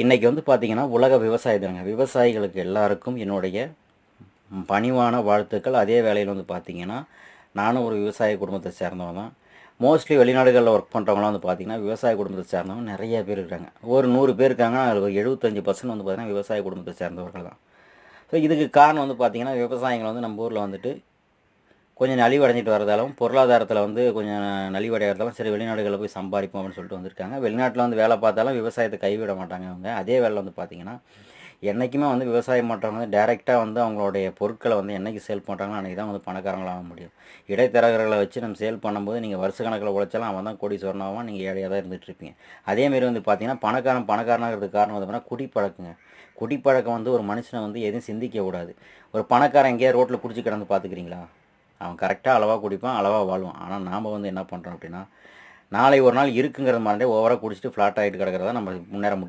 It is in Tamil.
இன்றைக்கி வந்து பார்த்திங்கன்னா உலக விவசாய தினங்க. விவசாயிகளுக்கு எல்லாருக்கும் என்னுடைய பணிவான வாழ்த்துக்கள். அதே வேளையில் வந்து பார்த்திங்கன்னா, நானும் ஒரு விவசாய குடும்பத்தை சேர்ந்தவன் தான். மோஸ்ட்லி வெளிநாடுகளில் ஒர்க் பண்ணுறவங்களாம் வந்து பார்த்திங்கன்னா, விவசாய குடும்பத்தை சேர்ந்தவங்க நிறைய பேர் இருக்காங்க. ஒரு 100 பேர் இருக்காங்கன்னா, அதில் ஒரு 75% வந்து பார்த்திங்கன்னா விவசாய குடும்பத்தை சேர்ந்தவர்கள் தான். ஸோ இதுக்கு காரணம் வந்து பார்த்திங்கன்னா, விவசாயிகள் வந்து நம்ம ஊரில் வந்துட்டு கொஞ்சம் நலிவடைஞ்சிட்டு வரதாலும், பொருளாதாரத்தில் வந்து கொஞ்சம் நலிவடைகிறதாலும், சரி வெளிநாடுகளில் போய் சம்பாதிப்போம் அப்படின்னு சொல்லிட்டு வந்திருக்காங்க. வெளிநாட்டில் வந்து வேலை பார்த்தாலும் விவசாயத்தை கைவிட மாட்டாங்க அவங்க. அதே வேளையில் வந்து பார்த்திங்கன்னா, என்றைக்குமே வந்து விவசாயம் பண்ணுறவங்க வந்து டைரெக்டாக வந்து அவங்களுடைய பொருட்களை வந்து என்றைக்கு சேல் பண்ணுறாங்களோ அன்றைக்கி தான் வந்து பணக்காரங்களாக முடியும். இடைத்தரகர்களை வச்சு நம்ம சேல் பண்ணும்போது நீங்கள் வருஷ கணக்கில் உழைச்சாலும் அவன் தான் கோடீஸ்வரனாவான், நீங்கள் ஏழையாக தான் இருந்துகிட்ருப்பீங்க. அதேமாரி வந்து பார்த்திங்கன்னா, பணக்காரனாகிறதுக்கு காரணம் வந்து பார்த்தீங்கன்னா குடிப்பழக்கங்க. குடிப்பழக்கம் வந்து ஒரு மனுஷனை வந்து எதுவும் சிந்திக்க கூடாது. ஒரு பணக்காரன் எங்கேயா ரோட்டில் குடிச்சு கிடந்து பார்த்துக்கிறீங்களா? அவன் கரெக்டாக அளவாக குடிப்பான், அளவாக வாழ்வான். ஆனால் நாம் வந்து என்ன பண்ணுறோம் அப்படின்னா, நாளை ஒரு நாள் இருக்குங்கிறத மறந்தே ஓவராக குடிச்சிட்டு ஃப்ளாட் ஆகிட்டு கிடக்கிறதா நம்ம முன்னேற முடியும்.